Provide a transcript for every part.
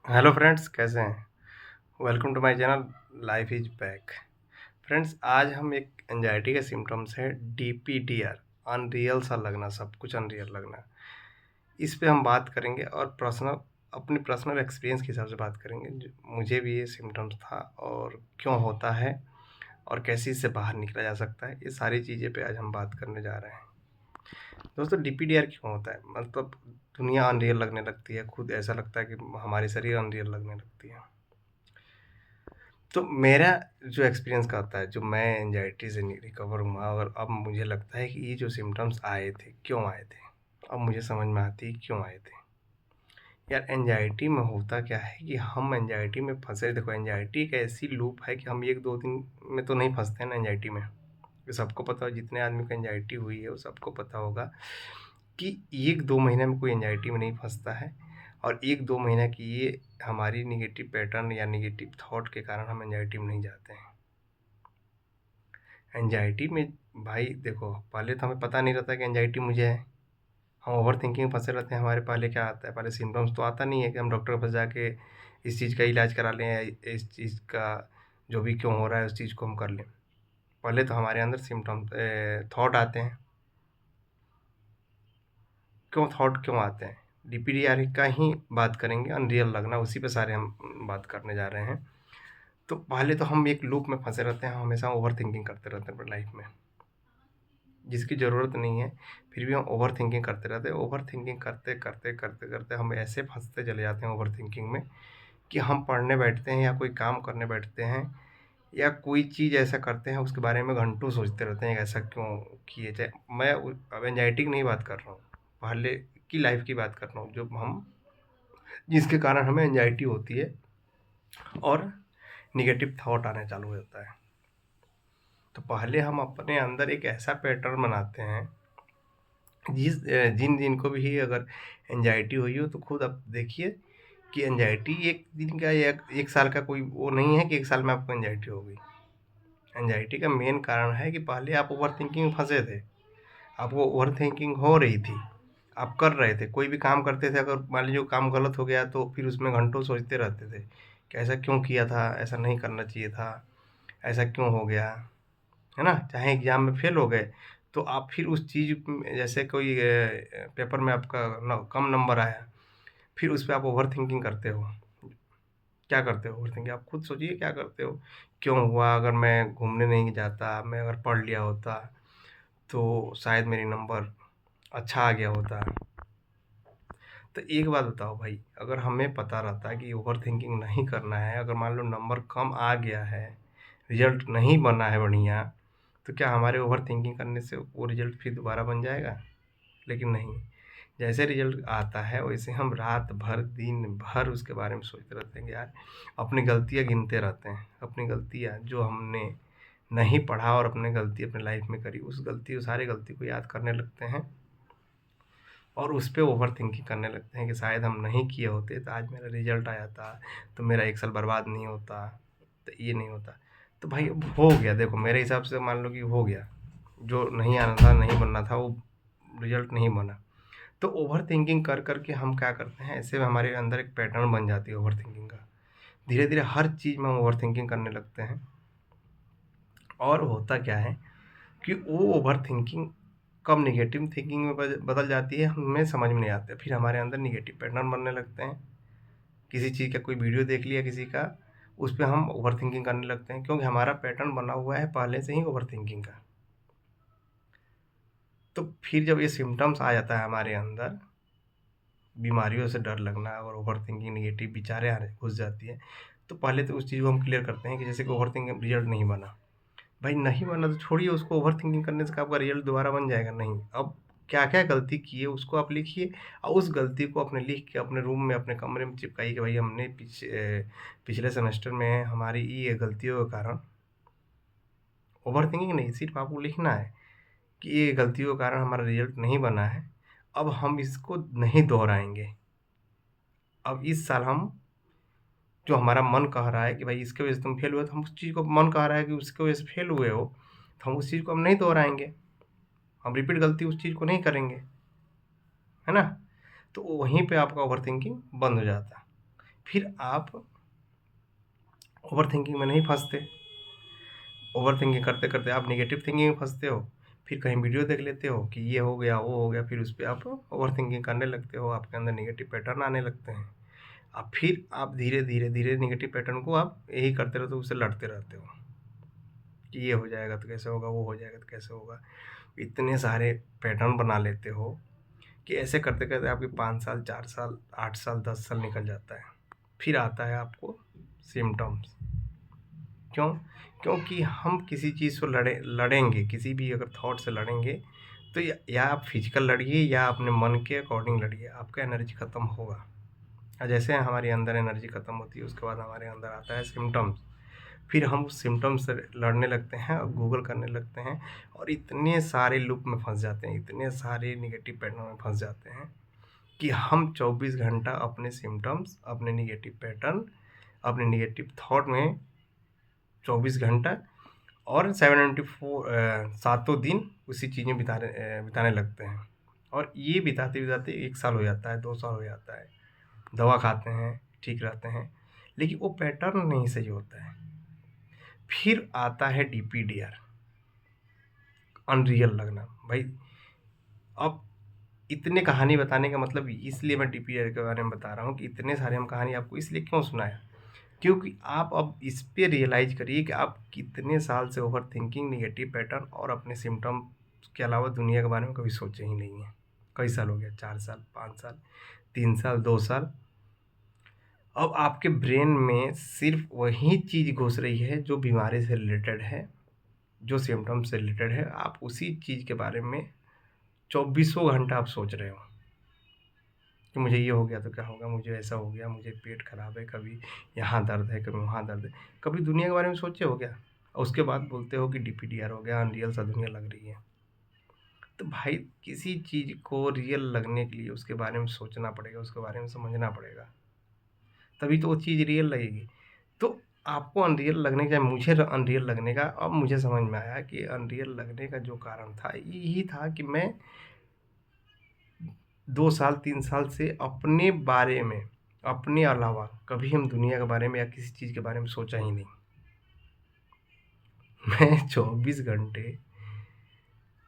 Hello friends, कैसे हैं? Welcome to my channel life is back. Friends, आज हम एक एंजाइटी के सिम्टम्स है डीपीडीआर, अनरियल सा लगना, सब कुछ अनरियल लगना। इस पे हम बात करेंगे और अपनी पर्सनल एक्सपीरियंस के हिसाब से बात करेंगे। मुझे भी ये सिम्टम्स था और क्यों होता है और कैसे इससे बाहर निकला जा सकता है, ये सारी चीज़ें पे आज हम बात करने जा रहे हैं। दोस्तों, डीपीडीआर क्यों होता है? मतलब दुनिया अनरियल लगने लगती है, खुद ऐसा लगता है कि हमारी शरीर अनरियल लगने लगती है। तो मेरा जो एक्सपीरियंस का होता है, जो मैं एंजाइटी से रिकवर हुआ और अब मुझे लगता है कि ये जो सिम्टम्स आए थे, क्यों आए थे? अब मुझे समझ में आती है क्यों आए थे। यार, एंजाइटी में होता क्या है कि हम एंजाइटी में फँसे। देखो, एंजाइटी एक ऐसी लूप है कि हम 1-2 दिन में तो नहीं फँसते हैं ना एंजाइटी में। ये सबको पता हो, जितने आदमी को एंजाइटी हुई है, वो सबको पता होगा कि 1-2 महीने में कोई एंजाइटी में नहीं फँसता है और 1-2 महीने की ये हमारी नेगेटिव पैटर्न या नेगेटिव थॉट के कारण हम एंजाइटी में नहीं जाते हैं। एंजाइटी में भाई देखो, पहले तो हमें पता नहीं रहता कि एंजाइटी मुझे है। हम ओवरथिंकिंग में फँसे रहते हैं। हमारे पहले क्या आता है, पहले सिम्पटम्स तो आता नहीं है कि हम डॉक्टर के पास जाके इस चीज़ का इलाज करा लें या इस चीज़ का जो भी क्यों हो रहा है उस चीज़ को हम कर लें। पहले तो हमारे अंदर थॉट आते हैं। क्यों थॉट क्यों आते हैं? डीपीडीआर का ही बात करेंगे, अनरियल लगना, उसी पे सारे हम बात करने जा रहे हैं। तो पहले तो हम एक लूप में फँसे रहते हैं, हम हमेशा ओवरथिंकिंग करते रहते हैं अपनी लाइफ में, जिसकी ज़रूरत नहीं है, फिर भी हम ओवरथिंकिंग करते रहते हैं। ओवरथिंकिंग करते हम ऐसे फँसते चले जाते हैं ओवरथिंकिंग में कि हम पढ़ने बैठते हैं या कोई काम करने बैठते हैं या कोई चीज़ ऐसा करते हैं, उसके बारे में घंटों सोचते रहते हैं कि ऐसा क्यों किए जाए। मैं अब एंग्ज़ायटी की नहीं बात कर रहा हूँ, पहले की लाइफ़ की बात कर रहा हूँ, जो हम जिसके कारण हमें एंग्ज़ायटी होती है और नेगेटिव थॉट आने चालू हो जाता है। तो पहले हम अपने अंदर एक ऐसा पैटर्न बनाते हैं, जिनको भी अगर एंग्ज़ायटी हुई हो तो खुद आप देखिए कि एंग्ज़ायटी 1 दिन का या 1 साल का कोई वो नहीं है कि 1 साल में आपको एंग्ज़ायटी हो गई। एंग्ज़ायटी का मेन कारण है कि पहले आप ओवरथिंकिंग में फँसे थे। आपको ओवरथिंकिंग हो रही थी, आप कर रहे थे, कोई भी काम करते थे, अगर मान लीजिए वो काम गलत हो गया तो फिर उसमें घंटों सोचते रहते थे कि ऐसा क्यों किया था, ऐसा नहीं करना चाहिए था, ऐसा क्यों हो गया, है ना? चाहे एग्ज़ाम में फ़ेल हो गए, तो आप फिर उस चीज़ में, जैसे कोई पेपर में आपका कम नंबर आया, फिर उस पे आप ओवरथिंकिंग करते हो। क्या करते हो ओवरथिंकिंग? आप खुद सोचिए क्या करते हो? क्यों हुआ? अगर मैं घूमने नहीं जाता, मैं अगर पढ़ लिया होता, तो शायद मेरे नंबर अच्छा आ गया होता। तो एक बात बताओ भाई, अगर हमें पता रहता कि ओवरथिंकिंग नहीं करना है, अगर मान लो नंबर कम आ गया है, रिज़ल्ट नहीं बना है बढ़िया, तो क्या हमारे ओवरथिंकिंग करने से वो रिज़ल्ट फिर दोबारा बन जाएगा? लेकिन नहीं। जैसे रिज़ल्ट आता है वैसे हम रात भर, दिन भर उसके बारे में सोचते रहते हैं कि यार, अपनी गलतियाँ गिनते रहते हैं। अपनी गलतियाँ जो हमने नहीं पढ़ा और अपनी गलती अपनी लाइफ़ में करी, उस सारी गलती को याद करने लगते हैं और उस पे ओवरथिंकिंग करने लगते हैं कि शायद हम नहीं किए होते तो आज मेरा रिज़ल्ट आ जाता, तो मेरा 1 साल बर्बाद नहीं होता, तो ये नहीं होता। तो भाई अब हो गया, देखो मेरे हिसाब से मान लो कि हो गया, जो नहीं आना था, नहीं बनना था, वो रिज़ल्ट नहीं बना। तो ओवरथिंकिंग कर के हम क्या करते हैं, ऐसे में हमारे अंदर एक पैटर्न बन जाती है ओवरथिंकिंग का। धीरे-धीरे हर चीज़ में हम ओवरथिंकिंग करने लगते हैं और होता क्या है कि वो ओवरथिंकिंग कब नेगेटिव थिंकिंग में बदल जाती है, हमें समझ में नहीं आता। फिर हमारे अंदर नेगेटिव पैटर्न बनने लगते हैं। किसी चीज़ का कोई वीडियो देख लिया किसी का, उस पे हम ओवरथिंकिंग करने लगते हैं, क्योंकि हमारा पैटर्न बना हुआ है पहले से ही ओवरथिंकिंग का। तो फिर जब ये सिम्पटम्स आ जाता है हमारे अंदर, बीमारियों से डर लगना और ओवरथिंकिंग, नेगेटिव विचारें आने घुस जाती है, तो पहले तो उस चीज़ को हम क्लियर करते हैं कि जैसे कि ओवरथिंकिंग रिज़ल्ट नहीं बना। भाई नहीं बना तो छोड़िए उसको, ओवरथिंकिंग करने से क्या आपका रिज़ल्ट दोबारा बन जाएगा? नहीं। अब क्या-क्या गलती की है उसको आप लिखिए और उस गलती को अपने लिख के अपने रूम में, अपने कमरे में चिपकाइए कि भाई हमने पिछले सेमेस्टर में हमारी ये गलतियों के कारण, ओवरथिंकिंग नहीं, सिर्फ़ आपको लिखना है कि ये गलतियों के कारण हमारा रिज़ल्ट नहीं बना है। अब हम इसको नहीं दोहराएँगे। अब इस साल हम, जो हमारा मन कह रहा है कि भाई इसकी वज़ह से तुम फेल हुए, तो हम उस चीज़ को, मन कह रहा है कि उसकी वज़ह से फेल हुए हो, तो हम उस चीज़ को हम नहीं दोहराएँगे। हम रिपीट गलती उस चीज़ को नहीं करेंगे, है ना? तो वहीं पे आपका ओवरथिंकिंग बंद हो जाता है। फिर आप ओवर थिंकिंग में नहीं फँसते। ओवर थिंकिंग करते-करते आप नेगेटिव थिंकिंग में फँसते हो, फिर कहीं वीडियो देख लेते हो कि ये हो गया, वो हो गया, फिर उस पे आप ओवर थिंकिंग करने लगते हो, आपके अंदर नेगेटिव पैटर्न आने लगते हैं। अब फिर आप धीरे-धीरे नेगेटिव पैटर्न को आप यही करते रहते हो, उससे लड़ते रहते हो कि ये हो जाएगा तो कैसे होगा, वो हो जाएगा तो कैसे होगा। इतने सारे पैटर्न बना लेते हो कि ऐसे करते-करते आपके 5 साल, 4 साल, 8 साल, 10 साल निकल जाता है। फिर आता है आपको सिम्पटम्स। क्यों? क्योंकि हम किसी चीज़ से लड़ेंगे, किसी भी अगर थॉट से लड़ेंगे, तो या आप फिज़िकल लड़िए या अपने मन के अकॉर्डिंग लड़िए, आपका एनर्जी ख़त्म होगा। और जैसे हमारे अंदर एनर्जी ख़त्म होती है, उसके बाद हमारे अंदर आता है सिम्पटम्स। फिर हम उस सिम्पटम्स से लड़ने लगते हैं और गूगल करने लगते हैं और इतने सारे लूप में फँस जाते हैं, इतने सारे नेगेटिव पैटर्न में फँस जाते हैं कि हम 24 घंटा अपने सिम्पटम्स, अपने नेगेटिव पैटर्न, अपने नेगेटिव थॉट में 24 घंटा और सातों दिन उसी चीज़ में बिताने लगते हैं। और ये बिताते-बिताते 1 साल हो जाता है, 2 साल हो जाता है। दवा खाते हैं, ठीक रहते हैं, लेकिन वो पैटर्न नहीं सही होता है। फिर आता है डीपीडीआर, अनरियल लगना। भाई अब इतने कहानी बताने का मतलब इसलिए मैं डीपीडीआर के बारे में बता रहा हूँ कि इतने सारे हम कहानी आपको इसलिए क्यों सुनाया? क्योंकि आप अब इस पे रियलाइज़ करिए कि आप कितने साल से ओवरथिंकिंग, नेगेटिव पैटर्न और अपने सिम्पटम के अलावा दुनिया के बारे में कभी सोचे ही नहीं हैं। कई साल हो गया, 4 साल, 5 साल, 3 साल, 2 साल। अब आपके ब्रेन में सिर्फ़ वही चीज़ घुस रही है जो बीमारी से रिलेटेड है, जो सिम्पटम से रिलेटेड है। आप उसी चीज़ के बारे में चौबीसों घंटा आप सोच रहे हो कि मुझे ये हो गया तो क्या होगा, मुझे ऐसा हो गया, मुझे पेट खराब है, कभी यहाँ दर्द है, कभी वहाँ दर्द है। कभी दुनिया के बारे में सोचे हो क्या? और उसके बाद बोलते हो कि डीपीडीआर हो गया, अनरियल सा दुनिया लग रही है। तो भाई किसी चीज़ को रियल लगने के लिए उसके बारे में सोचना पड़ेगा, उसके बारे में समझना पड़ेगा, तभी तो वो चीज़ रियल लगेगी। तो आपको अनरियल लगने का, मुझे अनरियल लगने का अब मुझे समझ में आया कि अनरियल लगने का जो कारण था, यही था कि मैं 2 साल, 3 साल से अपने बारे में, अपने अलावा कभी हम दुनिया के बारे में या किसी चीज़ के बारे में सोचा ही नहीं। मैं 24 घंटे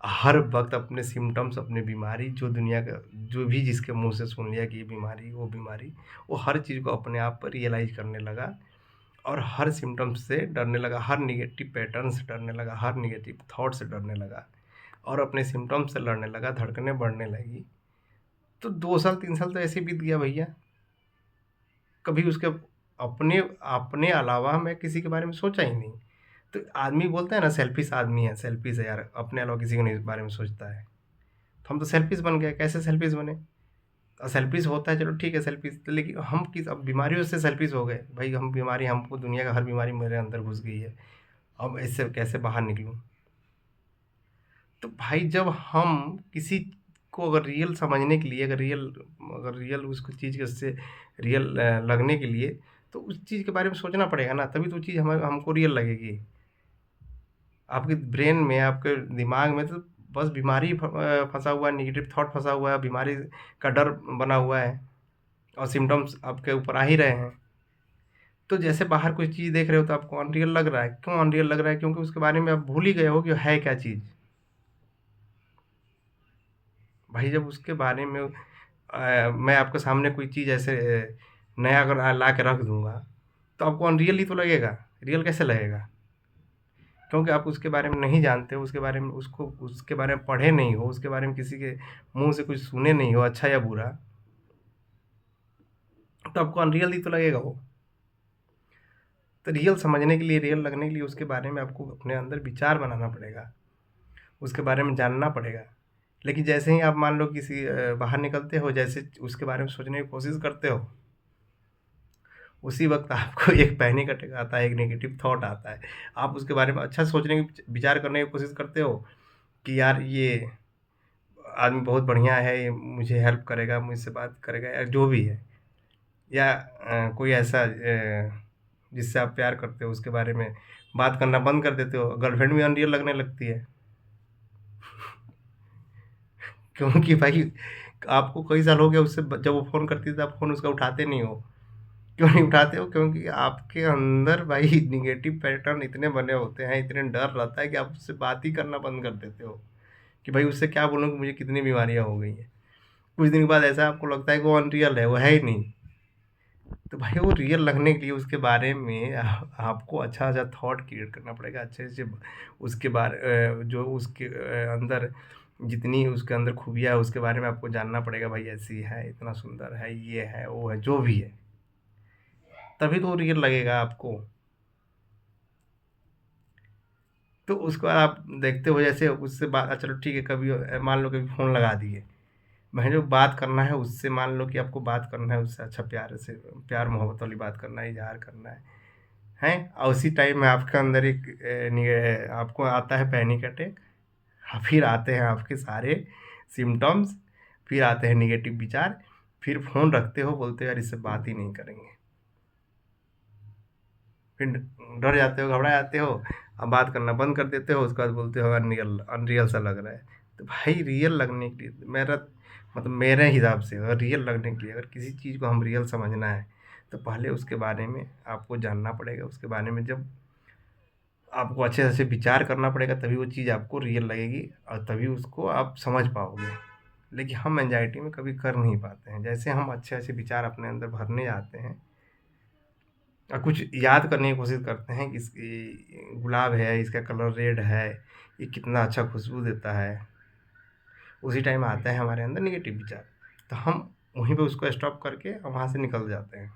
हर वक़्त अपने सिम्पटम्स, अपनी बीमारी, जो दुनिया का जो भी जिसके मुँह से सुन लिया कि ये बीमारी, वो हर चीज़ को अपने आप पर रियलाइज़ करने लगा और हर सिम्पटम्स से डरने लगा, हर नेगेटिव पैटर्न से डरने लगा, हर नेगेटिव थॉट से डरने लगा और अपने सिम्पटम्स से लड़ने लगा, धड़कनें बढ़ने लगी। तो 2 साल, 3 साल तो ऐसे ही बीत गया भैया। कभी उसके अपने अपने अलावा मैं किसी के बारे में सोचा ही नहीं। तो आदमी बोलता है ना, सेल्फिश आदमी है, सेल्फिश है यार, अपने अलावा किसी के नहीं बारे में सोचता है। तो हम तो सेल्फिश बन गए, कैसे सेल्फिश बने? सेल्फिश होता है, चलो ठीक है सेल्फिश, तो लेकिन हम किस अब बीमारियों से सेल्फिश हो गए। भाई हम बीमारी, हमको दुनिया का हर बीमारी मेरे अंदर घुस गई है। अब इससे कैसे बाहर निकलूँ? तो भाई जब हम किसी को अगर रियल समझने के लिए, अगर रियल उसको चीज़ के से रियल लगने के लिए, तो उस चीज़ के बारे में सोचना पड़ेगा ना, तभी तो वो चीज़ हमको रियल लगेगी। आपके ब्रेन में, आपके दिमाग में तो बस बीमारी फँसा हुआ है, नेगेटिव थॉट फँसा हुआ है, बीमारी का डर बना हुआ है और सिम्पटम्स आपके ऊपर आ ही रहे हैं। तो जैसे बाहर कोई चीज़ देख रहे हो तो आपको अनरियल लग रहा है। क्यों अनरियल लग रहा है? क्योंकि उसके बारे में आप भूल ही गए हो कि है क्या चीज़। भाई जब उसके बारे में मैं आपके सामने कोई चीज़ ऐसे नया अगर ला के रख दूँगा, तो आपको अनरियल ही तो लगेगा, रियल कैसे लगेगा? क्योंकि आप उसके बारे में नहीं जानते हो, उसके बारे में पढ़े नहीं हो, उसके बारे में किसी के मुँह से कुछ सुने नहीं हो, अच्छा या बुरा, तो आपको अनरियल ही तो लगेगा वो। तो रियल समझने के लिए, रियल लगने के लिए उसके बारे में आपको अपने अंदर विचार बनाना पड़ेगा, उसके बारे में जानना पड़ेगा। लेकिन जैसे ही आप मान लो किसी बाहर निकलते हो, जैसे उसके बारे में सोचने की कोशिश करते हो, उसी वक़्त आपको एक पैनिक अटैक आता है, एक नेगेटिव थॉट आता है। आप उसके बारे में अच्छा सोचने की, विचार करने की कोशिश करते हो कि यार ये आदमी बहुत बढ़िया है, ये मुझे हेल्प करेगा, मुझसे बात करेगा या जो भी है। या कोई ऐसा जिससे आप प्यार करते हो उसके बारे में बात करना बंद कर देते हो, गर्लफ्रेंड भी अनरियल लगने लगती है। क्योंकि भाई आपको कई साल हो गए उससे, जब वो फ़ोन करती है तो आप फ़ोन उसका उठाते नहीं हो। क्यों नहीं उठाते हो? क्योंकि आपके अंदर भाई नेगेटिव पैटर्न इतने बने होते हैं, इतने डर रहता है कि आप उससे बात ही करना बंद कर देते हो, कि भाई उससे क्या बोलूँ कि मुझे कितनी बीमारियाँ हो गई हैं। कुछ दिन के बाद ऐसा आपको लगता है कि वो अनरियल है, वो है ही नहीं। तो भाई वो रियल लगने के लिए उसके बारे में आपको अच्छा-अच्छा थॉट क्रिएट करना पड़ेगा, अच्छे-अच्छे उसके जो उसके अंदर जितनी उसके अंदर खूबियाँ है, उसके बारे में आपको जानना पड़ेगा, भाई ऐसी है, इतना सुंदर है, ये है, वो है, जो भी है। तभी तो वो रियल लगेगा आपको। तो उसके बाद आप देखते हो जैसे उससे बात चलो ठीक है, कभी मान लो कभी फ़ोन लगा दिए। मैं जो बात करना है उससे मान लो कि आपको बात करना है उससे अच्छा प्यार-मोहब्बत वाली बात करना है, इज़हार करना है। हैं? और उसी टाइम में आपके अंदर एक आपको आता है पैनिक अटैक, फिर आते हैं आपके सारे सिम्पटम्स, फिर आते हैं नेगेटिव विचार, फिर फ़ोन रखते हो, बोलते हो यार इससे बात ही नहीं करेंगे। फिर डर जाते हो, घबरा जाते हो, अब बात करना बंद कर देते हो, उसके बाद बोलते हो अनरियल अनरियल सा लग रहा है। तो भाई रियल लगने के लिए मेरे हिसाब से अगर रियल लगने के लिए अगर किसी चीज़ को हम रियल समझना है, तो पहले उसके बारे में आपको जानना पड़ेगा, उसके बारे में जब आपको अच्छे से विचार करना पड़ेगा तभी वो चीज़ आपको रियल लगेगी और तभी उसको आप समझ पाओगे। लेकिन हम एंग्ज़ायटी में कभी कर नहीं पाते हैं। जैसे हम अच्छे-अच्छे विचार अपने अंदर भरने जाते हैं कुछ याद करने की कोशिश करते हैं कि इसकी गुलाब है, इसका कलर रेड है, ये कितना अच्छा खुशबू देता है। उसी टाइम आता है हमारे अंदर नेगेटिव विचार। तो हम वहीं पे उसको स्टॉप करके वहाँ से निकल जाते हैं।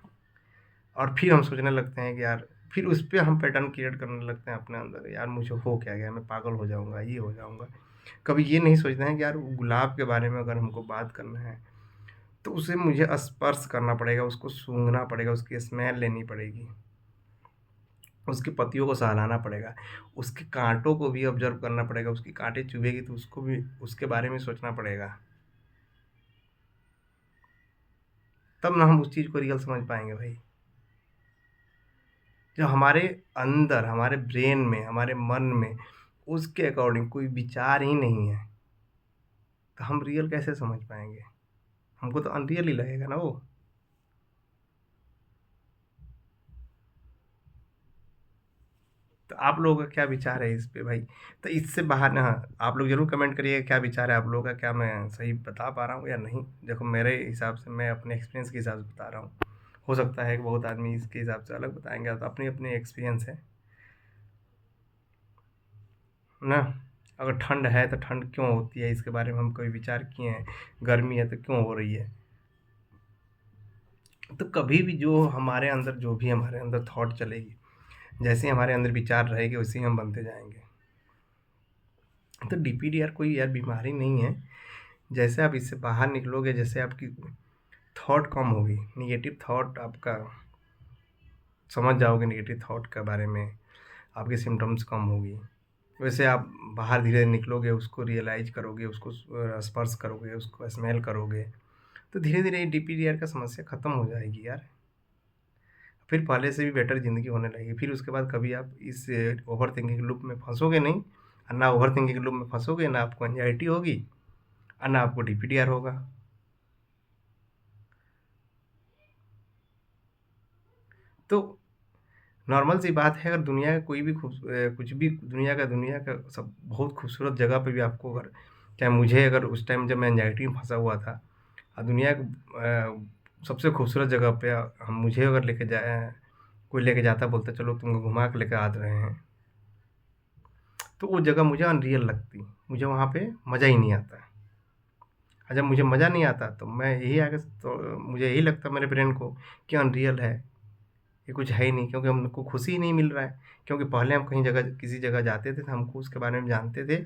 और फिर हम सोचने लगते हैं कि यार फिर उस पे हम पैटर्न क्रिएट करने लगते हैं अपने अंदर, यार मुझे हो क्या गया? मैं पागल हो जाऊँगा, ये हो जाऊँगा। कभी ये नहीं सोचते हैं कि यार वो गुलाब के बारे में अगर हमको बात करना है, तो उसे मुझे स्पर्श करना पड़ेगा, उसको सूँघना पड़ेगा, उसकी स्मेल लेनी पड़ेगी, उसकी पत्तियों को सहलाना पड़ेगा, उसके काँटों को भी ऑब्ज़र्व करना पड़ेगा, उसकी काँटे चुभेगी तो उसको भी उसके बारे में सोचना पड़ेगा। तब ना हम उस चीज़ को रियल समझ पाएँगे भाई। जो हमारे अंदर, हमारे ब्रेन में, हमारे मन में उसके अकॉर्डिंग कोई विचार ही नहीं है, तो हम रियल कैसे समझ पाएँगे? हमको तो अनरियल ही लगेगा ना वो। तो आप लोगों का क्या विचार है इस पे भाई? तो इससे बाहर ना आप लोग ज़रूर कमेंट करिए क्या विचार है आप लोगों का, क्या मैं सही बता पा रहा हूँ या नहीं? देखो मेरे हिसाब से मैं अपने एक्सपीरियंस के हिसाब से बता रहा हूँ। हो सकता है कि बहुत आदमी इसके हिसाब से अलग बताएँगे, तो अपनी-अपनी एक्सपीरियंस है ना? अगर ठंड है तो ठंड क्यों होती है इसके बारे में हम कभी विचार किए हैं? गर्मी है तो क्यों हो रही है? तो कभी भी जो भी हमारे अंदर थॉट चलेगी, जैसे ही हमारे अंदर विचार रहेंगे वैसे ही हम बनते जाएँगे। तो डीपीडीआर कोई यार बीमारी नहीं है। जैसे आप इससे बाहर निकलोगे, जैसे आपकी थॉट कम होगी, नेगेटिव थॉट आपका समझ जाओगे नेगेटिव थॉट के बारे में, आपकी सिम्पटम्स कम होगी। वैसे आप बाहर धीरे निकलोगे, उसको रियलाइज़ करोगे, उसको स्पर्श करोगे, उसको स्मेल करोगे, तो धीरे-धीरे ये डीपीडीआर का समस्या खत्म हो जाएगी यार। फिर पहले से भी बेटर ज़िंदगी होने लगेगी। फिर उसके बाद कभी आप इस ओवरथिंकिंग लूप में फँसोगे नहीं और ना ओवरथिंकिंग लूप में फँसोगे, ना आपको एंग्ज़ायटी होगी और ना आपको डीपीडीआर होगा। तो नॉर्मल सी बात है, अगर दुनिया का कोई भी कुछ भी दुनिया का सब बहुत खूबसूरत जगह पे भी आपको अगर चाहे मुझे अगर उस टाइम जब मैं एंग्ज़ायटी में फँसा हुआ था दुनिया की सबसे खूबसूरत जगह पे हम मुझे अगर कोई लेके जाता बोलता चलो तुमको घुमा के लेके आ रहे हैं, तो वो जगह मुझे अनरियल लगती। मुझे वहाँ पे मज़ा ही नहीं आता। और जब मुझे मज़ा नहीं आता तो मैं यही आगे तो मुझे यही लगता मेरे ब्रेन को कि अनरियल है, ये कुछ है ही नहीं क्योंकि हमको खुशी ही नहीं मिल रहा है। क्योंकि पहले हम कहीं जगह किसी जगह जाते थे तो हमको उसके बारे में जानते थे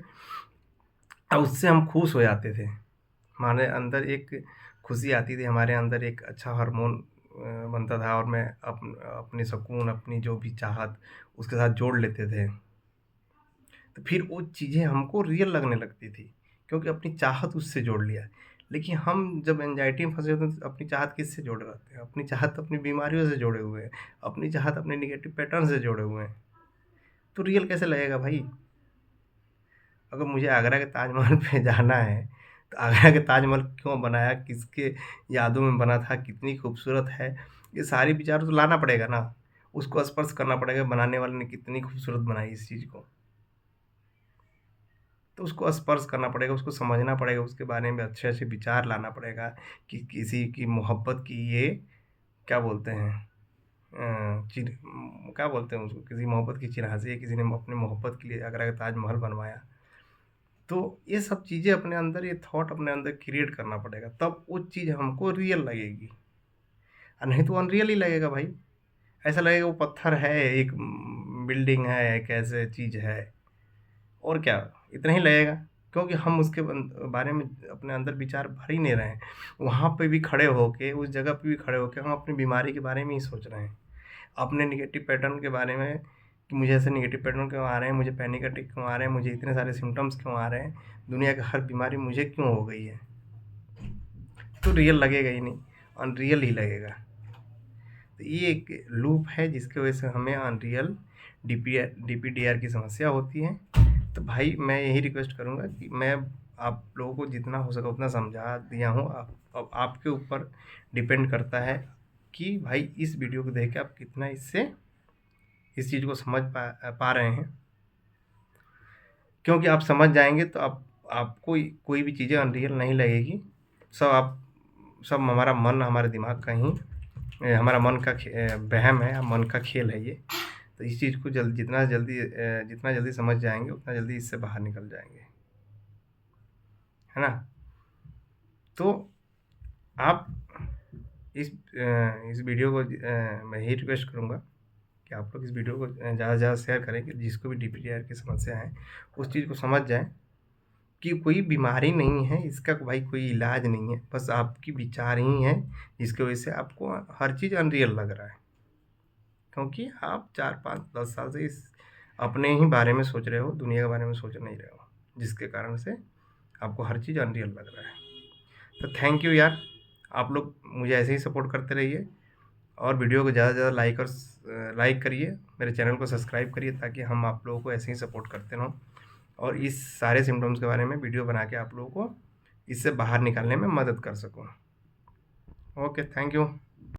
और उससे हम खुश हो जाते थे। हमारे अंदर एक खुशी आती थी, हमारे अंदर एक अच्छा हार्मोन बनता था और मैं अपनी सुकून, अपनी जो भी चाहत उसके साथ जोड़ लेते थे। तो फिर वो चीज़ें हमको रियल लगने लगती थी, क्योंकि अपनी चाहत उससे जोड़ लिया। लेकिन हम जब एंग्ज़ायटी में फँसे होते हैं तो अपनी चाहत किससे जोड़े रहते हैं? अपनी चाहत अपनी बीमारियों से जोड़े हुए हैं, अपनी चाहत अपने नेगेटिव पैटर्न से जोड़े हुए हैं। तो रियल कैसे लगेगा भाई? अगर मुझे आगरा के ताजमहल पे जाना है, तो आगरा के ताजमहल क्यों बनाया, किसके यादों में बना था, कितनी खूबसूरत है, ये सारे विचार तो लाना पड़ेगा ना, उसको स्पर्श करना पड़ेगा, बनाने वाले ने कितनी खूबसूरत बनाई इस चीज़ को। तो उसको स्पर्श करना पड़ेगा, उसको समझना पड़ेगा, उसके बारे में अच्छे-अच्छे विचार लाना पड़ेगा कि किसी की मोहब्बत की ये क्या बोलते हैं क्या बोलते हैं उसको, किसी मोहब्बत की चिन्हासी है, किसी ने अपनी मोहब्बत के लिए आगरा का ताजमहल बनवाया। तो ये सब चीज़ें अपने अंदर, ये थॉट अपने अंदर क्रिएट करना पड़ेगा, तब वो चीज़ हमको रियल लगेगी, और नहीं तो अनरियल ही लगेगा भाई। ऐसा लगेगा वो पत्थर है, एक बिल्डिंग है, एक ऐसे चीज़ है, और क्या, इतना ही लगेगा। क्योंकि हम उसके बारे में अपने अंदर विचार भर ही नहीं रहे हैं। वहाँ पे भी खड़े होके, उस जगह पे भी खड़े होके हम अपनी बीमारी के बारे में ही सोच रहे हैं। अपने नेगेटिव पैटर्न के बारे में कि मुझे ऐसे नेगेटिव पैटर्न क्यों आ रहे हैं, मुझे पैनिक अटैक क्यों आ रहे हैं, मुझे इतने सारे सिम्पटम्स क्यों आ रहे हैं, दुनिया की हर बीमारी मुझे क्यों हो गई है। तो रियल लगेगा ही नहीं, अनरियल ही लगेगा। तो ये एक लूप है जिसकी वजह से हमें अनरियल डीपीडीआर की समस्या होती है। तो भाई मैं यही रिक्वेस्ट करूँगा कि मैं आप लोगों को जितना हो सके उतना समझा दिया हूँ। अब आपके ऊपर डिपेंड करता है कि भाई इस वीडियो को देख के आप कितना इससे इस चीज़ को समझ पा रहे हैं। क्योंकि आप समझ जाएँगे तो आपको कोई भी चीज़ें अनरियल नहीं लगेगी। सब हमारा मन, हमारे दिमाग का ही हमारा मन का वहम है, मन का खेल है ये। तो इस चीज़ को जितना जल्दी समझ जाएँगे उतना जल्दी इससे बाहर निकल जाएँगे, है ना? तो आप इस वीडियो को मैं यही रिक्वेस्ट करूँगा कि आप लोग इस वीडियो को ज़्यादा से ज़्यादा शेयर करें कि जिसको भी डीपीडीआर की समस्या है, उस चीज़ को समझ जाएँ कि कोई बीमारी नहीं है, इसका भाई कोई इलाज नहीं है, बस आपकी विचार ही हैं, जिसकी वजह से आपको हर चीज़ अनरियल लग रहा है। क्योंकि आप 4, 5, 10 साल से इस अपने ही बारे में सोच रहे हो, दुनिया के बारे में सोच नहीं रहे हो, जिसके कारण से आपको हर चीज़ अनरियल लग रहा है। तो थैंक यू यार, आप लोग मुझे ऐसे ही सपोर्ट करते रहिए और वीडियो को ज़्यादा से ज़्यादा लाइक करिए, मेरे चैनल को सब्सक्राइब करिए ताकि हम आप लोगों को ऐसे ही सपोर्ट करते रहें और इस सारे सिम्पटम्स के बारे में वीडियो बना के आप लोगों को इससे बाहर निकालने में मदद कर सकूँ। Okay, thank you.